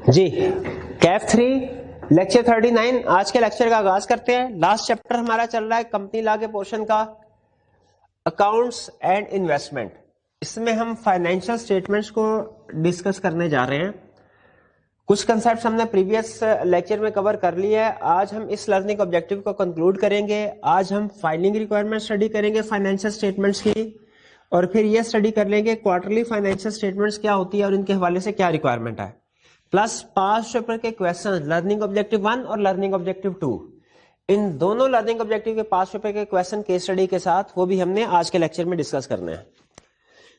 جی کیف 3 lecture 39 آج کے lecture کا آغاز کرتے ہیں. لاسٹ چیپٹر ہمارا چل رہا ہے کمپنی لا کے پورشن کا اکاؤنٹس اینڈ انویسٹمنٹ. اس میں ہم فائنینشیل اسٹیٹمنٹس کو ڈسکس کرنے جا رہے ہیں. کچھ کنسیپٹس ہم نے پریویس لیکچر میں کور کر لیا ہے. آج ہم اس لرننگ آبجیکٹو کو کنکلوڈ کریں گے. آج ہم فائلنگ ریکوائرمنٹ اسٹڈی کریں گے فائنینشیل اسٹیٹمنٹس کی, اور پھر یہ اسٹڈی کر لیں گے کوارٹرلی فائنینشیل اسٹیٹمنٹس کیا ہوتی ہے اور ان کے حوالے سے کیا ریکوائرمنٹ ہے. پلس 5 چیپٹر کے کویشچن لرننگ آبجیکٹو 1 اور لرننگ آبجیکٹو 2, ان دونوں لرننگ آبجیکٹو کے 5 چیپٹر کے کویشچن کیس اسٹڈی کے ساتھ وہ بھی ہم نے آج کے لیکچر میں ڈسکس کرنے ہیں.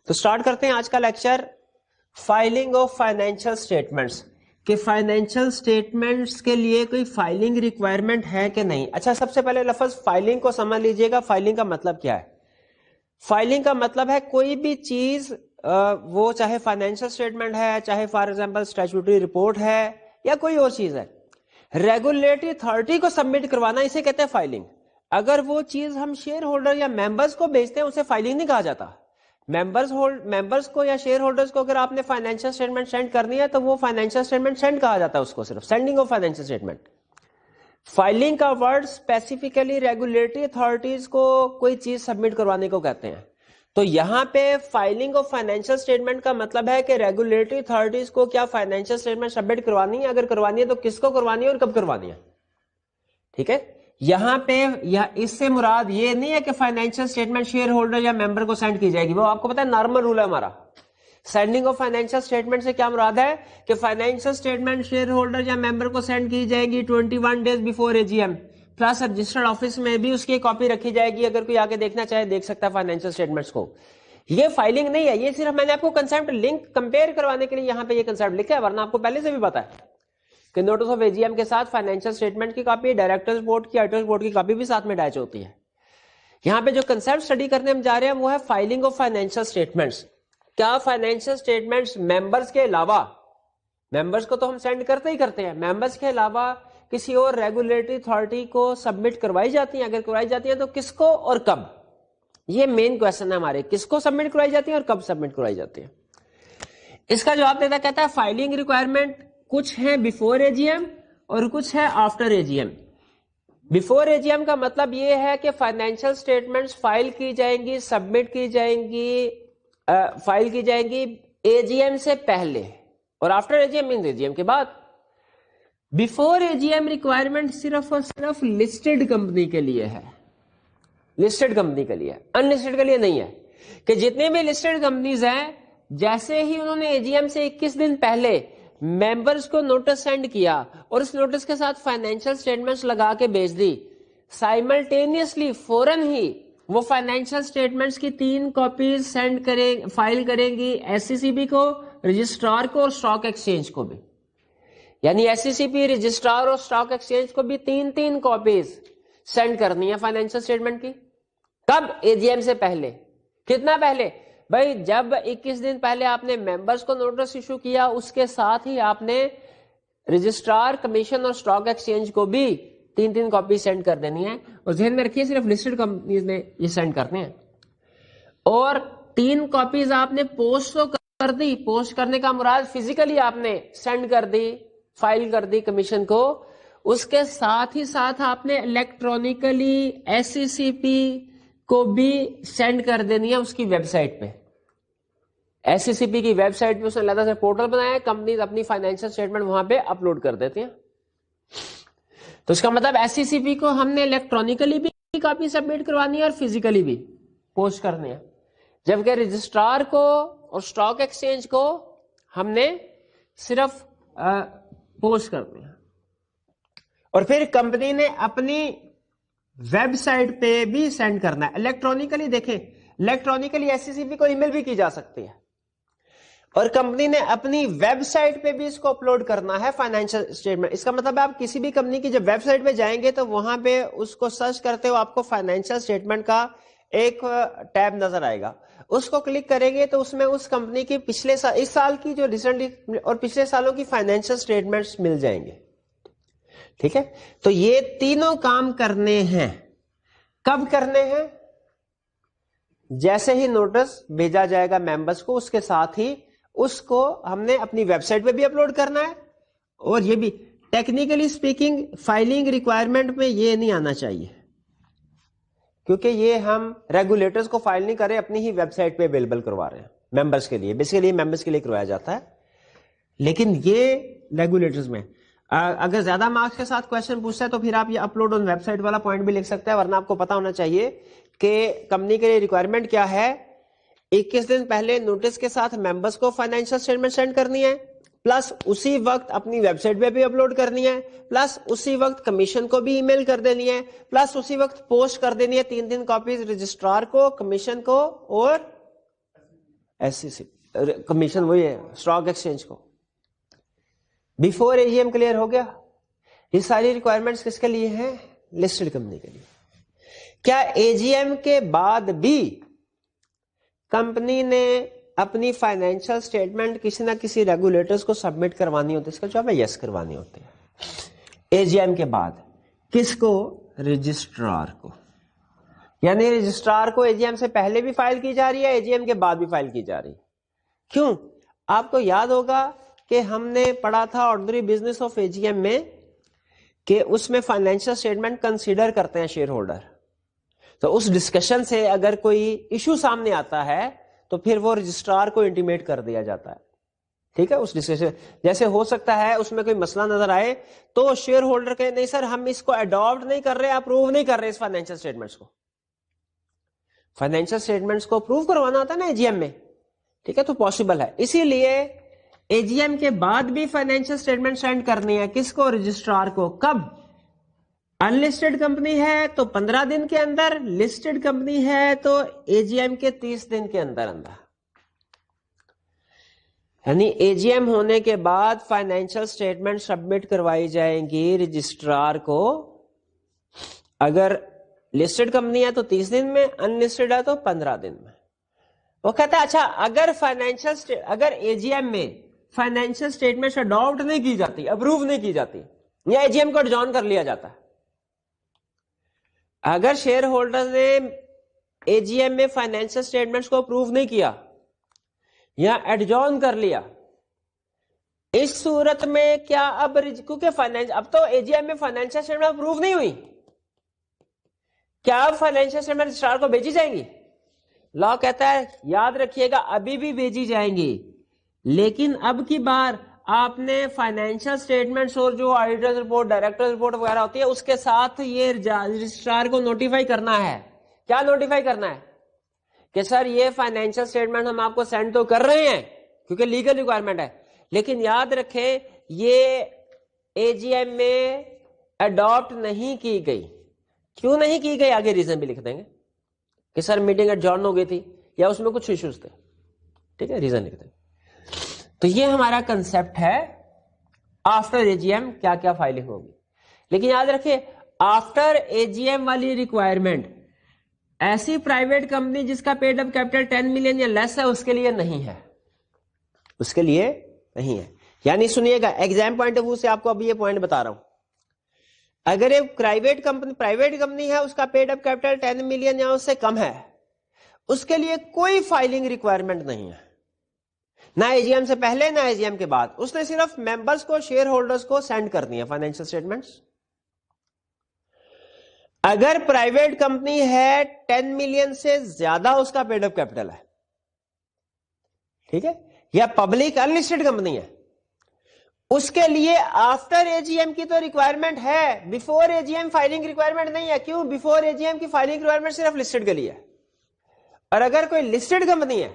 تو سٹارٹ کرتے ہیں آج کا lecture. Filing of financial statements, کہ فائنینشیل اسٹیٹمنٹس کے لیے کوئی فائلنگ ریکوائرمنٹ ہے کہ نہیں. اچھا, سب سے پہلے لفظ فائلنگ کو سمجھ لیجئے گا. فائلنگ کا مطلب کیا ہے؟ فائلنگ کا مطلب ہے کوئی بھی چیز, وہ چاہے فائنینشیل اسٹیٹمنٹ ہے, چاہے فار ایگزامپل اسٹیچوٹری رپورٹ ہے, یا کوئی اور چیز ہے, ریگولیٹری اتھارٹی کو سبمٹ کروانا, اسے کہتے ہیں فائلنگ. اگر وہ چیز ہم شیئر ہولڈر یا ممبرز کو بیچتے ہیں اسے فائلنگ نہیں کہا جاتا. ممبرز کو یا شیئر ہولڈرز کو اگر آپ نے فائنینشیل اسٹیٹمنٹ سینڈ کرنی ہے تو وہ فائنینشیل اسٹیٹمنٹ سینڈ کہا جاتا ہے, اس کو صرف sending of financial statement. Filing کا ورڈ اسپیسیفکلی ریگولیٹری اتھارٹیز کو کوئی چیز سبمٹ کروانے کو کہتے ہیں. تو یہاں پہ فائلنگ آف فائنینشیل اسٹیٹمنٹ کا مطلب ہے کہ ریگولیٹری اتھارٹیز کو کیا فائنینشیل اسٹیٹمنٹ سبمٹ کروانی ہے, اگر کروانی ہے تو کس کو کروانی ہے اور کب کروانی ہے. ٹھیک ہے, یہاں پہ اس سے مراد یہ نہیں ہے کہ فائنینشیل اسٹیٹمنٹ شیئر ہولڈر یا ممبر کو سینڈ کی جائے گی. وہ آپ کو پتا ہے نارمل رول ہے ہمارا. سینڈنگ آف فائنینشیل اسٹیٹمنٹ سے کیا مراد ہے کہ فائنینشیل اسٹیٹمنٹ شیئر ہولڈر یا ممبر کو سینڈ کی جائے گی 21 days before AGM. Plus registered office میں بھی اس کی کاپی رکھی جائے گی, اگر کوئی آگے دیکھنا چاہے دیکھ سکتا ہے فائنینشیل اسٹیٹمنٹس کو. یہ فائلنگ نہیں ہے, یہ صرف میں نے آپ کو کنسیپٹ لنک کمپیئر کروانے کے لیے یہاں پہ یہ کنسیپٹ لکھا ہے, ورنہ آپ کو پہلے سے بھی پتا ہے کہ نوٹس آف AGM کے ساتھ فائنینشیل اسٹیٹمنٹ کی کاپی, ڈائریکٹرز بورڈ کی, آڈیٹرز بورڈ کی کاپی بھی ساتھ میں اٹیچ ہوتی ہے. یہاں پہ جو کنسیپٹ اسٹڈی کرنے ہم جا رہے ہیں وہ ہے فائلنگ آف فائنینشیل اسٹیٹمنٹس. کیا فائنینشیل اسٹیٹمنٹس ممبرز کے علاوہ, ممبرز کو تو ہم سینڈ کرتے ہی کرتے ہیں, ممبرز کے علاوہ کسی اور ریگولیٹری اتھارٹی کو سبمٹ کروائی جاتی ہیں؟ اگر کروائی جاتی ہیں تو کس کو اور کب؟ یہ مین کویشچن ہے ہمارے, کس کو سبمٹ کروائی جاتی ہیں اور کب سبمٹ کروائی جاتی ہیں. اس کا جواب دیتا کہتا ہے فائلنگ ریکوائرمنٹ کچھ ہے بیفور AGM اور کچھ ہے آفٹر AGM. بیفور AGM کا مطلب یہ ہے کہ فائنینشیل اسٹیٹمنٹس فائل کی جائیں گی, سبمٹ کی جائیں گی, فائل کی جائیں گی AGM سے پہلے, اور آفٹر AGM مینز AGM کے بعد. بیفور AGM ریکوائرمنٹ صرف اور صرف لسٹڈ کمپنی کے لیے ہے, لسٹڈ کمپنی کے لیے, ان لسٹڈ کے لیے نہیں ہے. کہ جتنے بھی لسٹڈ کمپنیز ہیں, جیسے ہی انہوں نے AGM سے 21 دن پہلے ممبرز کو نوٹس سینڈ کیا اور اس نوٹس کے ساتھ فائنینشیل اسٹیٹمنٹس لگا کے بھیج دی, سائملٹینیسلی فوراً ہی وہ فائنینشیل اسٹیٹمنٹس کی 3 کاپیز سینڈ کریں, فائل کریں گی SCCB کو, رجسٹرار کو اور اسٹاک ایکسچینج کو بھی. یعنی SCCB, رجسٹرار اور اسٹاک ایکسچینج کو بھی 3 کاپیز سینڈ کرنی ہے فائنینشیل اسٹیٹمنٹ کی. کب؟ AGM سے پہلے. کتنا پہلے بھائی؟ جب 21 دن پہلے آپ نے ممبرز کو نوٹس ایشو کیا, اس کے ساتھ ہی آپ نے رجسٹرار, کمیشن اور اسٹاک ایکسچینج کو بھی 3 کاپی سینڈ کر دینی ہے. اور ذہن میں رکھیے صرف لسٹڈ کمپنیز نے یہ سینڈ کرنے ہیں. اور 3 کاپیز آپ نے پوسٹ تو کر دی, پوسٹ کرنے کا مراد فزیکلی آپ نے سینڈ کر دی, فائل کر دی کمیشن کو. اس کے ساتھ ہی ساتھ آپ نے الیکٹرانکلی SCCB کو بھی سینڈ کر دینی ہے اس کی ویب سائٹ پہ. SCCB کی ویب سائٹ پہ اس نے علیحدہ سے پورٹل بنایا ہے, کمپنیز اپنی فائنینشیل اسٹیٹمنٹ وہاں پہ اپلوڈ کر دیتے ہیں. تو اس کا مطلب SCCB کو ہم نے الیکٹرانکلی بھی کاپی سبمٹ کروانی ہے اور فزیکلی بھی پوسٹ کرنی ہے, جبکہ رجسٹرار کو اور اسٹاک ایکسچینج کو ہم نے صرف پوسٹ کرنی ہے. اور پھر کمپنی نے اپنی ویب سائٹ پہ بھی سینڈ کرنا ہے الیکٹرانکلی. دیکھیں, الیکٹرانکلی SCCB کو ای میل بھی کی جا سکتی ہے, اور کمپنی نے اپنی ویب سائٹ پہ بھی اس کو اپلوڈ کرنا ہے فائنینشیل اسٹیٹمنٹ. اس کا مطلب ہے آپ کسی بھی کمپنی کی جب ویب سائٹ پہ جائیں گے تو وہاں پہ اس کو سرچ کرتے ہو آپ کو فائنینشیل اسٹیٹمنٹ کا ایک ٹیب نظر آئے گا. اس کو کلک کریں گے تو اس میں اس کمپنی کی پچھلے سال, اس سال کی جو ریسنٹلی اور پچھلے سالوں کی فائنینشیل اسٹیٹمنٹس مل جائیں گے. ٹھیک ہے, تو یہ تینوں کام کرنے ہیں. کب کرنے ہیں؟ جیسے ہی نوٹس بھیجا جائے گا ممبرز کو, اس کے ساتھ ہی اس کو ہم نے اپنی ویب سائٹ پہ بھی اپلوڈ کرنا ہے. اور یہ بھی ٹیکنیکلی اسپیکنگ فائلنگ ریکوائرمنٹ میں یہ نہیں آنا چاہیے, کیونکہ یہ ہم ریگولیٹرز کو فائل نہیں کر رہے, اپنی ہی ویب سائٹ پہ اویلیبل کروا رہے ہیں ممبرس کے لیے. بیسیکلی ممبرس کے لیے کروایا جاتا ہے, لیکن یہ ریگولیٹرز میں اگر زیادہ مارکس کے ساتھ کوشچن پوچھتا ہے تو پھر آپ یہ اپلوڈ آن ویب سائٹ والا پوائنٹ بھی لکھ سکتے ہیں, ورنہ آپ کو پتا ہونا چاہیے کہ کمپنی کے لیے ریکوائرمنٹ کیا ہے. 21 دن پہلے نوٹس کے ساتھ ممبرس کو فائنینشیل اسٹیٹمنٹ سینڈ کرنی ہے, پلس اسی وقت اپنی ویب سائٹ پہ بھی اپلوڈ کرنی ہے, پلس اسی وقت کمیشن کو بھی ای میل کر دینی ہے, پلس اسی وقت پوسٹ کر دینی ہے 3 کاپیز رجسٹرار کو, کمیشن کو, اور SEC کمیشن وہی ہے اسٹاک ایکسچینج کو. بیفور AGM کلیئر ہو گیا. یہ ساری ریکوائرمنٹس کس کے لیے ہیں؟ لسٹڈ کمپنی کے لیے. کیا AGM کے بعد بھی کمپنی نے اپنی فائنینشیل اسٹیٹمنٹ کسی نہ کسی ریگولیٹرز کو سبمٹ کروانی ہوتی ہے؟ اس کا جواب ہے یس, کروانی ہوتی ہے. AGM کے بعد کس کو؟ رجسٹرار کو. یعنی رجسٹرار کو AGM سے پہلے بھی فائل کی جا رہی ہے, AGM کے بعد بھی فائل کی جا رہی ہے. کیوں؟ آپ کو یاد ہوگا کہ ہم نے پڑھا تھا آرڈنری بزنس آف AGM میں کہ اس میں فائنینشیل اسٹیٹمنٹ کنسیڈر کرتے ہیں شیئر ہولڈر. تو اس ڈسکشن سے اگر کوئی ایشو سامنے آتا ہے تو پھر وہ رجسٹرار کو انٹیمیٹ کر دیا جاتا ہے. ٹھیک ہے, اس ڈسکشن جیسے ہو سکتا ہے اس میں کوئی مسئلہ نظر آئے تو شیئر ہولڈر کہے نہیں سر ہم اس کو اڈاپٹ نہیں کر رہے, اپروو نہیں کر رہے اس فائنینشیل اسٹیٹمنٹس کو. فائنینشیل اسٹیٹمنٹس کو اپروو کروانا ہوتا ہے نا AGM میں. ٹھیک ہے, تو پاسبل ہے. اسی لیے AGM کے بعد بھی فائنینشیل اسٹیٹمنٹ سینڈ کرنی ہے. کس کو؟ رجسٹرار کو. کب؟ ان لسٹڈ کمپنی ہے تو 15 دن کے اندر, لسٹڈ کمپنی ہے تو AGM کے 30 دن کے اندر اندر. یعنی AGM ہونے کے بعد فائنینشیل اسٹیٹمنٹ سبمٹ کروائی جائیں گی رجسٹرار کو. اگر لسٹڈ کمپنی ہے تو 30 دن میں, ان لسٹڈ ہے تو 15 دن میں. وہ کہتا ہے اچھا اگر AGM میں فائنینشیل اسٹیٹمنٹ اڈاپٹ نہیں کی جاتی, اپروو نہیں کی جاتی, یا AGM کو ایڈجورن کر لیا جاتا ہے. اگر شیئر ہولڈر نے AGM میں فائنینشیل اسٹیٹمنٹس کو اپروو نہیں کیا یا ایڈجورن کر لیا, اس صورت میں کیا اب کیونکہ اب تو AGM میں فائنینشیل اسٹیٹمنٹ اپروو نہیں ہوئی, کیا اب فائنینشیل اسٹیٹمنٹ رجسٹرار کو بھیجی جائیں گی؟ لا کہتا ہے یاد رکھیے گا ابھی بھی بھیجی جائیں گی, لیکن اب کی بار آپ نے فائنینشیل اسٹیٹمنٹس اور جو آڈیٹر رپورٹ, ڈائریکٹر رپورٹ وغیرہ ہوتی ہے اس کے ساتھ یہ رجسٹرار کو نوٹیفائی کرنا ہے. کیا نوٹیفائی کرنا ہے؟ کہ سر یہ فائنینشیل اسٹیٹمنٹ ہم آپ کو سینڈ تو کر رہے ہیں کیونکہ لیگل ریکوائرمنٹ ہے, لیکن یاد رکھیں یہ AGM میں اڈاپٹ نہیں کی گئی. کیوں نہیں کی گئی؟ آگے ریزن بھی لکھ دیں گے کہ سر میٹنگ ایڈجورن ہو گئی تھی یا اس میں کچھ ایشوز تھے. ٹھیک ہے, ریزن لکھ دیں. تو یہ ہمارا کنسپٹ ہے آفٹر AGM کیا کیا فائلنگ ہوگی. لیکن یاد رکھیں آفٹر AGM والی ریکوائرمنٹ ایسی پرائیویٹ کمپنی جس کا پیڈ اپ کیپٹل 10 ملین یا لیس ہے اس کے لیے نہیں ہے, اس کے لیے نہیں ہے. یعنی سنیے گا ایگزام پوائنٹ آف ویو سے آپ کو ابھی یہ پوائنٹ بتا رہا ہوں. اگر ایک پرائیویٹ کمپنی ہے اس کا پیڈ اپ کیپٹل 10 ملین یا اس سے کم ہے, اس کے لیے کوئی فائلنگ ریکوائرمنٹ نہیں ہے, نہ AGM سے پہلے نہ AGM کے بعد. اس نے صرف ممبرس کو, شیئر ہولڈرز کو سینڈ کرنی ہے فائنینشیل اسٹیٹمنٹس. اگر پرائیویٹ کمپنی ہے 10 ملین سے زیادہ اس کا پیڈ اپ کیپٹل ہے, ٹھیک ہے, یا پبلک ان لسٹڈ کمپنی ہے, اس کے لیے آفٹر AGM کی تو ریکوائرمنٹ ہے, بیفور AGM فائلنگ ریکوائرمنٹ نہیں ہے. کیوں؟ بیفور AGM کی فائلنگ ریکوائرمنٹ صرف لسٹڈ کے لیے ہے. اور اگر کوئی لسٹڈ کمپنی ہے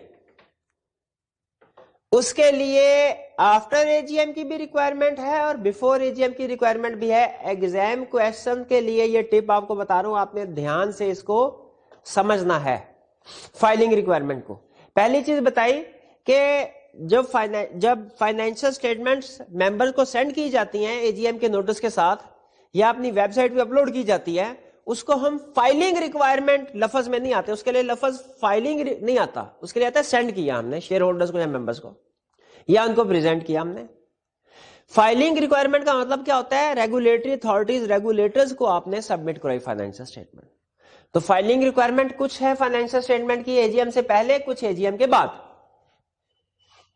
اس کے لیے آفٹر AGM کی بھی ریکوائرمنٹ ہے اور بیفور AGM کی ریکوائرمنٹ بھی ہے. ایگزام کویسچن کے لیے یہ ٹپ آپ کو بتا رہا ہوں, آپ نے دھیان سے اس کو سمجھنا ہے. فائلنگ ریکوائرمنٹ کو پہلی چیز بتائی کہ جب فائنینشیل اسٹیٹمنٹس ممبر کو سینڈ کی جاتی ہیں AGM کے نوٹس کے ساتھ یا اپنی ویب سائٹ پہ اپلوڈ کی جاتی ہے, اس کو ہم فائلنگ ریکوائرمنٹ لفظ میں نہیں آتے, اس کے لیے لفظ فائلنگ نہیں آتا, اس کے لیے آتا ہے سینڈ کیا ہم نے شیئر ہولڈرز کو یا ممبرز کو, یا ان کو پریزنٹ کیا ہم نے. فائلنگ ریکوائرمنٹ کا مطلب کیا ہوتا ہے؟ ریگولیٹری اتھارٹیز, ریگولیٹرز کو آپ نے سبمٹ کرائی فائنینشیل اسٹیٹمنٹ. تو فائلنگ ریکوائرمنٹ کچھ ہے فائنینشیل اسٹیٹمنٹ کی AGM سے پہلے, کچھ AGM کے بعد.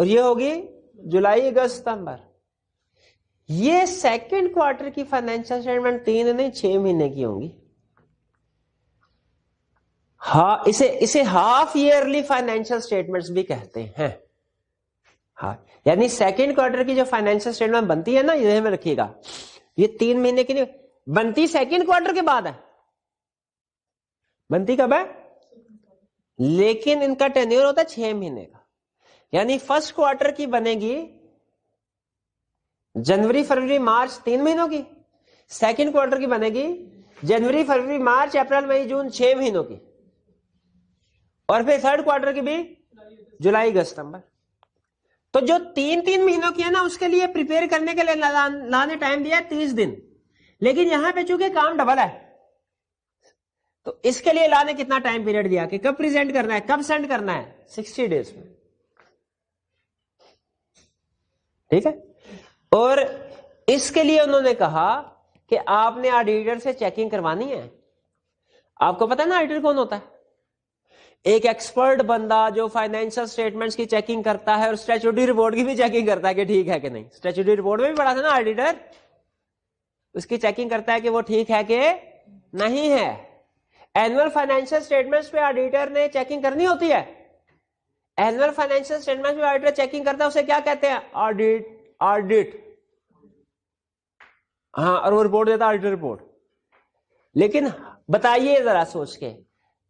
اور یہ ہوگی جولائی اگست ستمبر. یہ سیکنڈ کوارٹر کی فائنینشیل اسٹیٹمنٹ 3 نہیں 6 مہینے کی ہوں گی. ہاں اسے ہاف ایئرلی فائنینشیل اسٹیٹمنٹس بھی کہتے ہیں. ہاں یعنی سیکنڈ کوارٹر کی جو فائنینشیل اسٹیٹمنٹ بنتی ہے نا، یہ ذہن میں رکھیے گا، یہ 3 مہینے کی نہیں بنتی، سیکنڈ کوارٹر کے بعد ہے. بنتی کب ہے؟ لیکن ان کا ٹینیور ہوتا ہے 6 مہینے کا. یعنی فرسٹ کوارٹر کی بنے گی جنوری فروری مارچ 3 مہینوں کی، سیکنڈ کوارٹر کی بنے گی جنوری فروری مارچ اپریل مئی جون 6 مہینوں کی، اور پھر تھرڈ کوارٹر کی بھی جولائی اگست ستمبر. تو جو 3 مہینوں کی ہے نا، اس کے لیے پریپیئر کرنے کے لیے لانے ٹائم دیا 30 دن، لیکن یہاں پہ چونکہ کام ڈبل ہے تو اس کے لیے لانے کتنا ٹائم پیریڈ دیا کہ کب پریزنٹ کرنا ہے، کب سینڈ کرنا ہے، 60 ڈیز میں. ٹھیک ہے. اور اس کے لیے انہوں نے کہا کہ آپ نے آڈیٹر سے چیکنگ کروانی ہے. آپ کو پتا نا آڈیٹر کون ہوتا ہے؟ ایک ایکسپرٹ بندہ جو فائنینشیل اسٹیٹمنٹس کی چیکنگ کرتا ہے اور اسٹیچوٹری رپورٹ کی بھی چیکنگ کرتا ہے کہ ٹھیک ہے کہ نہیں. اسٹیچوٹری رپورٹ میں بھی پڑھا تھا نا آڈیٹر، اس کی چیکنگ کرتا ہے کہ وہ ٹھیک ہے کہ نہیں ہے. اینوئل فائنینشیل اسٹیٹمنٹس پہ آڈیٹر نے چیکنگ کرنی ہوتی ہے. اینوئل فائنینشیل اسٹیٹمنٹس پہ آڈیٹر چیکنگ کرتا ہے، اسے کیا کہتے ہیں؟ آڈٹ. ہاں، اور وہ رپورٹ دیتا ہے آڈیٹر رپورٹ. لیکن بتائیے ذرا سوچ کے،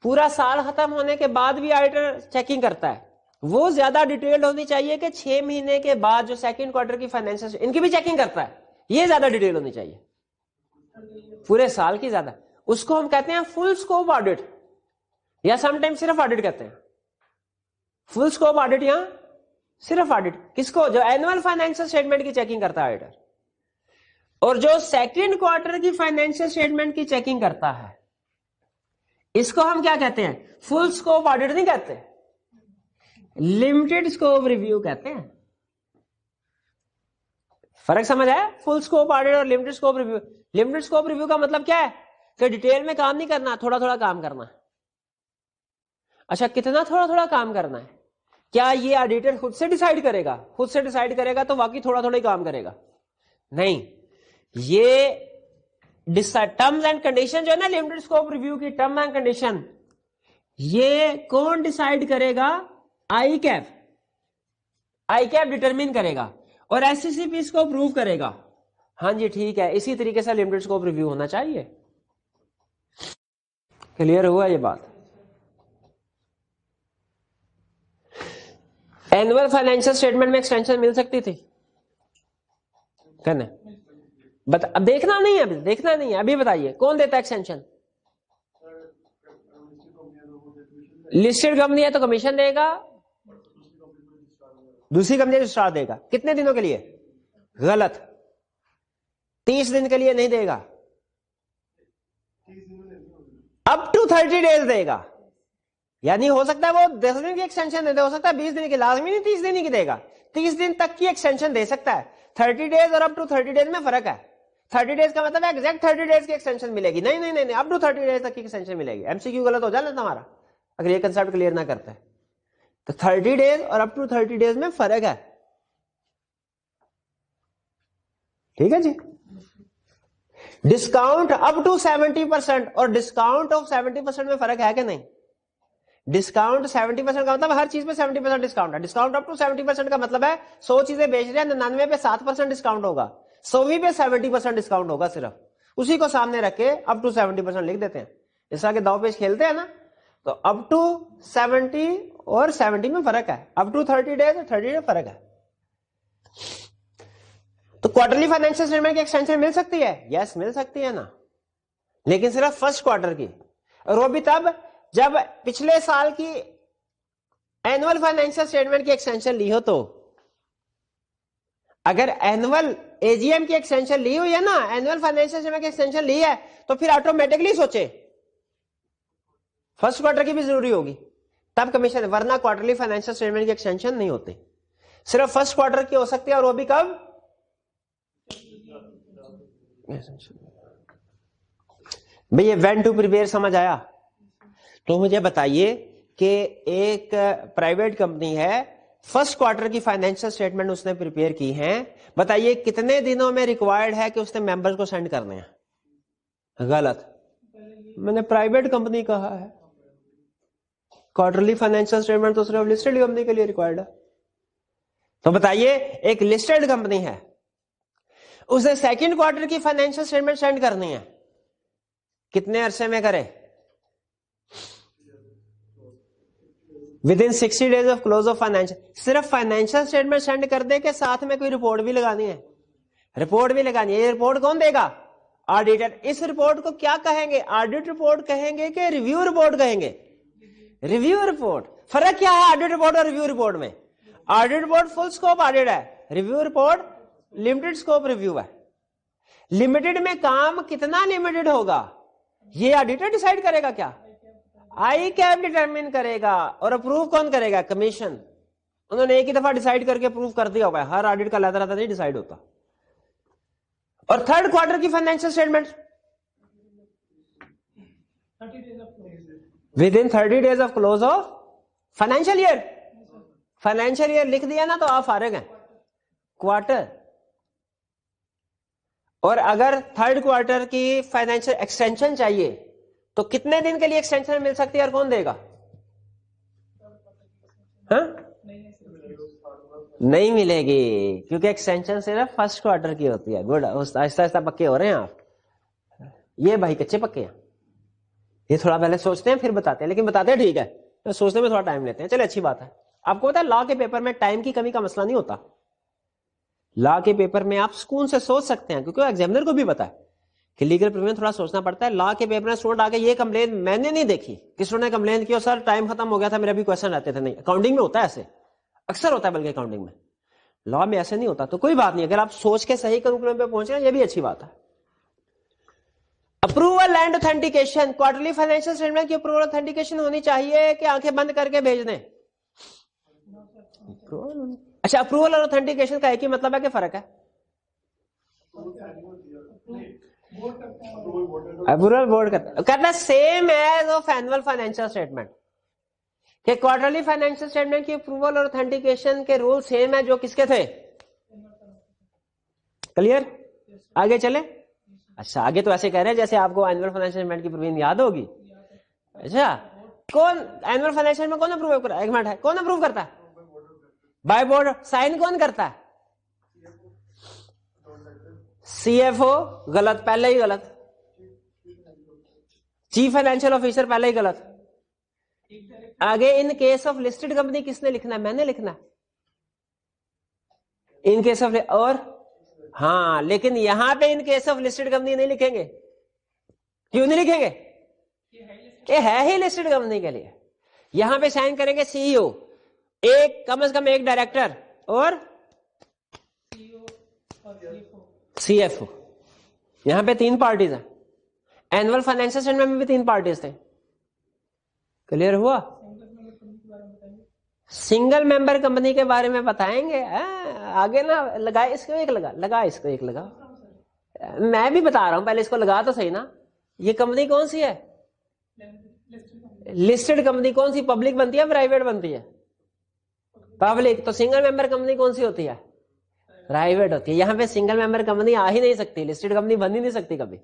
پورا سال ختم ہونے کے بعد بھی آڈیٹر چیکنگ کرتا ہے، وہ زیادہ ڈیٹیلڈ ہونی چاہیے کہ 6 مہینے کے بعد جو سیکنڈ کوارٹر کی فائنینشیل ان کی بھی چیکنگ کرتا ہے، یہ زیادہ ڈیٹیل ہونی چاہیے پورے سال کی زیادہ. اس کو ہم کہتے ہیں فل اسکوپ آڈٹ، یا سم ٹائم صرف آڈٹ کہتے ہیں. فل اسکوپ آڈٹ یا صرف آڈٹ کس کو؟ جو اینوئل فائنینشیل اسٹیٹمنٹ کی چیکنگ کرتا ہے آڈیٹر. اور جو سیکنڈ کوارٹر کی فائنینشیل اسٹیٹمنٹ کی چیکنگ کرتا ہے اس کو ہم کیا کہتے ہیں؟ فل اسکوپ آڈٹ نہیں کہتے، لمیٹڈ اسکوپ ریویو کہتے ہیں. فرق سمجھ آیا؟ فل اسکوپ آڈٹ اور limited scope review. Limited scope review کا مطلب کیا ہے کہ ڈیٹیل میں کام نہیں کرنا، تھوڑا تھوڑا کام کرنا. اچھا کتنا تھوڑا تھوڑا کام کرنا ہے؟ کیا یہ آڈیٹر خود سے ڈیسائیڈ کرے گا؟ خود سے ڈیسائیڈ کرے گا تو واقعی تھوڑا تھوڑا ہی کام کرے گا؟ نہیں، یہ ٹرمز اینڈ کنڈیشن جو ہے نا لمیٹڈ اسکوپ ریویو کی ٹرم اینڈ کنڈیشن، یہ کون ڈیسائیڈ کرے گا؟ آئی کیپ ڈیٹرمن کرے گا، اور ایس سی پی اس کو اپروو کرے گا. ہاں جی ٹھیک ہے. اسی طریقے سے لمیٹڈ اسکوپ ریویو ہونا چاہیے. کلیئر ہوا یہ بات؟ اینوئل فائنینشیل اسٹیٹمنٹ میں ایکسٹینشن مل سکتی تھی کہنا؟ اب دیکھنا نہیں ہے، دیکھنا نہیں ہے ابھی. بتائیے کون دیتا ہے ایکسٹینشن؟ لسٹڈ کمپنی ہے تو کمیشن دے گا، دوسری کمپنی رجسٹرار دے گا. کتنے دنوں کے لیے؟ غلط، 30 دن کے لیے نہیں دے گا، اپ ٹو 30 ڈیز دے گا. یعنی ہو سکتا ہے وہ 10 دن کی ایکسٹینشن دے دے، ہو سکتا ہے 20 دن کی، لازمی نہیں 30 دن کی دے گا. 30 دن تک کی ایکسٹینشن دے سکتا ہے. 30 ڈیز اور اپ ٹو 30 ڈیز میں فرق ہے. 30 ڈیز کا مطلب ہے ایگزیکٹ 30 ڈیز کی ایکسٹینشن ملے گی، نہیں، اپ ٹو 30 ڈیز تک کی ایکسٹینشن ملے گی. MCQ غلط ہو جانا تمہارا اگر یہ کنسپٹ کلیئر نہ کرتا ہے. تو 30 ڈیز اور اپ ٹو 30 ڈیز میں فرق ہے. ٹھیک ہے جی. ڈسکاؤنٹ اپ ٹو 70% اور ڈسکاؤنٹ آف 70% میں فرق ہے کہ نہیں؟ ڈسکاؤنٹ 70% کا مطلب ہر چیز پہ 70% ڈسکاؤنٹ ہے. ڈسکاؤنٹ اپ ٹو 70% کا مطلب ہے 100 چیزیں بیچ رہے ہیں، 99 پہ 7% ڈسکاؤنٹ ہوگا، 100 پہ 70% ڈسکاؤنٹ ہوگا. صرف اسی کو سامنے رکھ کے اپ ٹو 70% لکھ دیتے ہیں. اس طرح کے داؤ پیچ کھیلتے ہیں نا. تو اپ ٹو 70 اور 70 میں فرق ہے، اپ ٹو 30 ڈیز اور 30 ڈیز فرق ہے. تو کوارٹرلی فائنینشیل اسٹیٹمنٹ کی ایکسٹینشن مل سکتی ہے؟ یس مل سکتی ہے نا، لیکن صرف فرسٹ کوارٹر کی، اور وہ بھی تب جب پچھلے سال کی اینوئل فائنینشیل اسٹیٹمنٹ کی ایکسٹینشن لی ہو. تو اگر اینوئل AGM کی ایکسٹینشن لی ہوئی ہے نا، اینوئل فائنینشیل اسٹیٹمنٹ کی ایکسٹینشن لی ہے، تو پھر آٹومیٹکلی سوچے فرسٹ کوارٹر کی بھی ضروری ہوگی تب کمیشن، ورنہ کوارٹرلی فائنینشیل اسٹیٹمنٹ کی ایکسٹینشن نہیں ہوتی. صرف فرسٹ کوارٹر کی ہو سکتی ہے، اور وہ بھی کب؟ بھئی یہ وین ٹو پریپیئر سمجھ آیا؟ تو مجھے بتائیے کہ ایک پرائیویٹ کمپنی ہے فرسٹ کوارٹر کی فائنینشیل اسٹیٹمنٹ اس نے پریپیئر کی ہیں, بتائیے کتنے دنوں میں ریکوائرڈ ہے کہ اس نے ممبر کو سینڈ کرنے ہیں؟ غلط, میں نے پرائیویٹ کمپنی کہا ہے. کوارٹرلی فائنینشیل اسٹیٹمنٹ تو صرف لسٹڈ کمپنی کے لیے ریکوائرڈ ہے. تو بتائیے ایک لسٹڈ کمپنی ہے, اس نے سیکنڈ کوارٹر کی فائنینشیل اسٹیٹمنٹ سینڈ کرنی ہے, کتنے عرصے میں کرے؟ Within 60 days of close of financial. صرف فائنینشیل اسٹیٹمنٹ سینڈ کر دے کے ساتھ میں کوئی رپورٹ بھی لگانی ہے؟ رپورٹ بھی لگانی ہے. یہ رپورٹ کون دے گا؟ آڈیٹر. اس رپورٹ کو کیا کہیں گے؟ آڈٹ رپورٹ کہیں گے کہ ریویو رپورٹ کہیں گے؟ Review report. فرق کیا ہے آڈٹ رپورٹ اور ریویو رپورٹ میں؟ آڈٹ رپورٹ فل اسکوپ آڈٹ ہے, review report limited scope review ہے. لمیٹڈ میں کام کتنا لمیٹڈ ہوگا یہ آڈیٹر ڈیسائیڈ کرے گا. کیا آئی کیپ ڈیٹرمن کرے گا, اور اپروو کون کرے گا؟ کمیشن. انہوں نے ایک ہی دفعہ ڈیسائیڈ کر کے اپروو کر دیا ہوگا, ہر آڈٹ کا علیحدہ نہیں ڈیسائیڈ ہوتا. اور تھرڈ کوارٹر کی financial statement within 30 days of close of financial year. Financial year لکھ دیا نا تو آپ فارغ ہیں. کوارٹر. اور اگر تھرڈ کوارٹر کی فائنینشیل ایکسٹینشن چاہیے تو کتنے دن کے لیے ایکسٹینشن مل سکتی ہے اور کون دے گا؟ ہاں نہیں ملے گی, کیونکہ ایکسٹینشن صرف فرسٹ کوارٹر کی ہوتی ہے. گڈ, آہستہ آہستہ پکے ہو رہے ہیں آپ. یہ بھائی کچے پکے ہیں, یہ تھوڑا پہلے سوچتے ہیں پھر بتاتے ہیں, لیکن بتاتے ہیں ٹھیک ہے, سوچنے میں تھوڑا ٹائم لیتے ہیں. چلے اچھی بات ہے. آپ کو پتا ہے لا کے پیپر میں ٹائم کی کمی کا مسئلہ نہیں ہوتا. لا کے پیپر میں آپ سکون سے سوچ سکتے ہیں, کیونکہ ایگزامنر کو بھی پتا ہے کہ لیگل پریوین تھوڑا سوچنا پڑتا ہے. لا کے پیپر میں اسٹوڈنٹ آگے یہ کمپلین میں نے نہیں دیکھی, کس نے کمپلین کی اور سر ٹائم ختم ہو گیا تھا میرا بھی کوشچن رہتے تھے. نہیں, اکاؤنٹنگ میں ہوتا ہے ایسے, اکثر ہوتا ہے بلکہ اکاؤنٹنگ میں. لا میں ایسے نہیں ہوتا. تو کوئی بات نہیں, اگر آپ سوچ کے صحیح کنکلوژن پہ پہنچے یہ بھی اچھی بات ہے. Approval and authentication. Quarterly financial statement کی اپروول اوتھینٹیکیشن ہونی چاہیے کہ آنکھیں بند کر کے بھیج دیں؟ اچھا, اپروول اور اوتھینٹیکیشن کا ایک ہی مطلب ہے کہ فرق ہے؟ اپروول بورڈ کرتا same as of annual financial statement, کہ کوارٹرلی فائنینشیل اسٹیٹمنٹ کی اپروول اور اوتھینٹیکیشن کے رول سیم ہے جو کس کے تھے. کلیئر؟ آگے چلے. اچھا, آگے تو ایسے کہہ رہے ہیں جیسے آپ کو اینوئل فائنینشیل اسٹیٹمنٹ کی پروویژن یاد ہوگی. اچھا, کون اینوئل فائنینشیل میں کون اپروو کرتا ہے؟ ایک منٹ ہے, کون اپروو کرتا ہے؟ By board. سائن کون کرتا ہے؟ C F O. غلط, پہلے ہی غلط. چیف فائنینشیل آفیسر پہلے ہی غلط. آگے in case of listed company کس نے لکھنا ہے؟ میں نے لکھنا ہے ان کیس آف. اور ہاں, لیکن یہاں پہ in case of listed company نہیں لکھیں گے. کیوں نہیں لکھیں گے؟ کہ ہے ہی لسٹڈ کمپنی کے لیے. یہاں پہ سائن کریں گے سی ای او, ایک کم از کم ایک ڈائریکٹر اور سی ایف او. یہاں پہ 3 پارٹیز ہیں. اینوئل فائنینشیل اسٹیٹمنٹ میں بھی 3 پارٹیز تھے. کلیئر ہوا؟ سنگل ممبر کمپنی کے بارے میں بتائیں گے آگے نا. لگا اس کو ایک, لگا اس کو ایک, لگا. میں بھی بتا رہا ہوں, پہلے اس کو لگا تو صحیح نا. یہ کمپنی کون سی ہے؟ Listed company. کون سی؟ پبلک بنتی ہے پرائیویٹ بنتی ہے؟ پبلک. تو سنگل ممبر کمپنی کون سی ہوتی ہے؟ پرائیویٹ ہوتی ہے. یہاں پہ سنگل ممبر کمپنی آ ہی نہیں سکتی, لسٹڈ کمپنی بن ہی نہیں سکتی کبھی.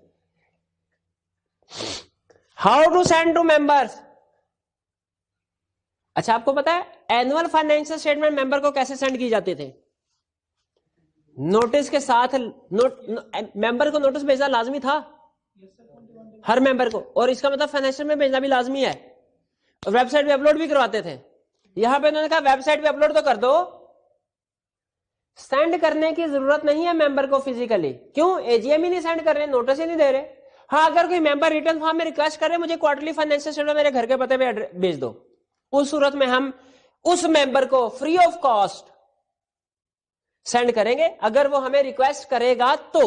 How to send to members. اچھا, آپ کو پتا ہے اینوئل فائنینشیل اسٹیٹمنٹ ممبر کو کیسے سینڈ کی جاتی تھی؟ نوٹس کے ساتھ. ممبر کو نوٹس بھیجنا لازمی تھا ہر ممبر کو, اور اس کا مطلب فائنینشیل میں بھیجنا بھی لازمی ہے, اور ویب سائٹ پہ اپلوڈ بھی کرواتے تھے. یہاں پہ انہوں نے کہا ویب سائٹ پہ اپلوڈ تو کر دو, سینڈ کرنے کی ضرورت نہیں ہے ممبر کو فزیکلی. کیوں؟ اے جی ایم ہی نہیں سینڈ کر رہے, نوٹس ہی نہیں دے رہے. ہاں, اگر کوئی ممبر ریٹرن فارم میں ریکویسٹ کرے مجھے کوارٹرلی فائنینشیل اسٹیٹمنٹ میرے گھر کے پتے پہ بھیج دو, اس صورت میں ہم اس ممبر کو فری آف کاسٹ سینڈ کریں گے اگر وہ ہمیں ریکویسٹ کرے گا تو.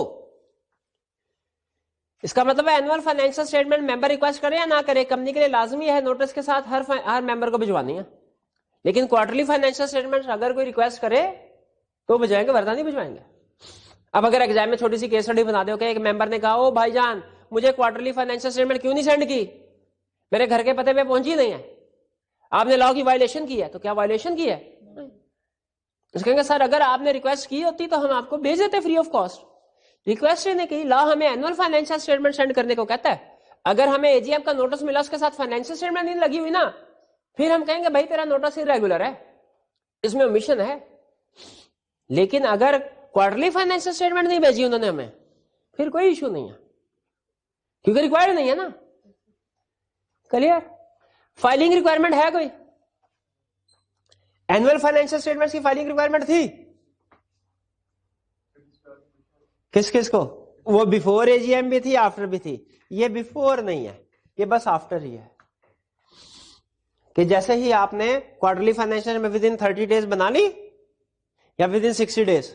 اس کا مطلب ہے اینوئل فائنینشیل اسٹیٹمنٹ ممبر ریکویسٹ کرے یا نہ کرے, کمپنی کے لیے لازمی ہے نوٹس کے ساتھ ہر ممبر کو بھجوانی ہے. لیکن کوارٹرلی فائنینشیل اسٹیٹمنٹ اگر کوئی ریکویسٹ کرے تو بھجوائیں گے, ورنہ نہیں بھجوائیں گے. اب اگر ایگزام میں چھوٹی سی کیس اسٹڈی بنا دو کہ ایک ممبر نے کہا او بھائی جان مجھے کوارٹرلی فائنینشیل اسٹیٹمنٹ کیوں نہیں سینڈ کی, میرے گھر کے پتے پہ پہنچی نہیں ہے, آپ نے لا کی وائلیشن کی ہے. تو کیا وائلیشن کی ہے؟ اس کہیں گے سر اگر آپ نے ریکویسٹ کی ہوتی تو ہم آپ کو بھیج دیتے فری آف کاسٹ. ریکویسٹ نے کی, لا ہمیں اینوئل فائنینشیل اسٹیٹمنٹ سینڈ کرنے کو کہتا ہے. اگر ہمیں اے جی ایم کا نوٹس ملا اس کے ساتھ فائنینشیل اسٹیٹمنٹ نہیں لگی ہوئی نا, پھر ہم کہیں گے بھائی تیرا نوٹس ارریگولر ہے, اس میں اومیشن ہے. لیکن اگر کوارٹرلی فائنینشیل اسٹیٹمنٹ نہیں بھیجی انہوں نے ہمیں, پھر کوئی ایشو نہیں ہے, کیونکہ ریکوائرڈ نہیں ہے نا. کلیئر؟ فائلنگ ریکوائرمنٹ ہے کوئی؟ اینوئل فائنینشیل اسٹیٹمنٹ کی فائلنگ ریکوائرمنٹ تھی کس کس کو؟ وہ بیفور اے جی ایم بھی تھی, آفٹر بھی تھی. یہ بیفور نہیں ہے, یہ بس آفٹر ہی ہے. کہ جیسے ہی آپ نے کوارٹرلی فائنینشیل میں ود ان 30 days بنا لی یا ود ان 60 days,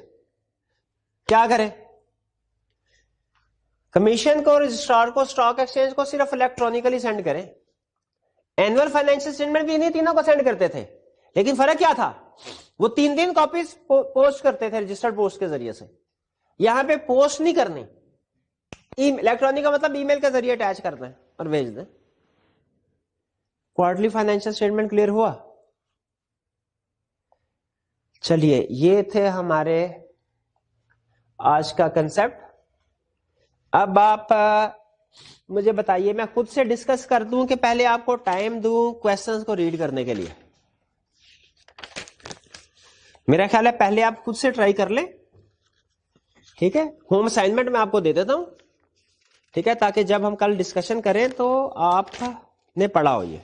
کیا کریں؟ کمیشن کو, رجسٹرار کو, اسٹاک ایکسچینج کو صرف الیکٹرانکلی سینڈ کریں. اینوئل فائنینشیل اسٹیٹمنٹ بھی انہیں تینوں کو سینڈ کرتے تھے, لیکن فرق کیا تھا؟ وہ 3 کاپیز پوسٹ کرتے تھے رجسٹرڈ پوسٹ کے ذریعے سے. یہاں پہ پوسٹ نہیں کرنی, الیکٹرانک کا مطلب ای میل کے ذریعے اٹیچ کرنا ہے اور بھیج دیں. کوارٹرلی فائنینشیل اسٹیٹمنٹ کلیئر ہوا؟ چلیے یہ تھے ہمارے آج کا کنسپٹ. اب آپ مجھے بتائیے, میں خود سے ڈسکس کر دوں کہ پہلے آپ کو ٹائم دوں کویسچنز کو ریڈ کرنے کے لیے؟ میرا خیال ہے پہلے آپ خود سے ٹرائی کر لیں, ٹھیک ہے؟ ہوم اسائنمنٹ میں آپ کو دے دیتا ہوں, ٹھیک ہے, تاکہ جب ہم کل ڈسکشن کریں تو آپ نے پڑھا ہو. یہ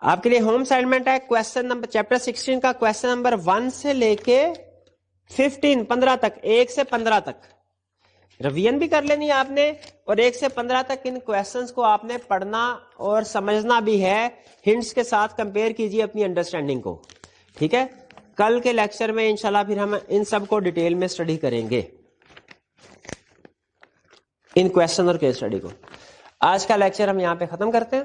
آپ کے لیے ہوم اسائنمنٹ ہے. کویسچن نمبر چیپٹر 16 کا کویسچن نمبر 1 سے لے کے 15 تک, 1 سے 15 تک ریویژن بھی کر لینی ہے آپ نے, اور 1 سے 15 تک ان کویسچنز کو آپ نے پڑھنا اور سمجھنا بھی ہے. ہنٹس کے ساتھ کمپیئر کیجیے اپنی انڈرسٹینڈنگ کو, ٹھیک ہے؟ کل کے لیکچر میں انشاءاللہ پھر ہم ان سب کو ڈیٹیل میں اسٹڈی کریں گے, ان کویسچن اور کیس اسٹڈی کو. آج کا لیکچر ہم یہاں پہ ختم کرتے ہیں.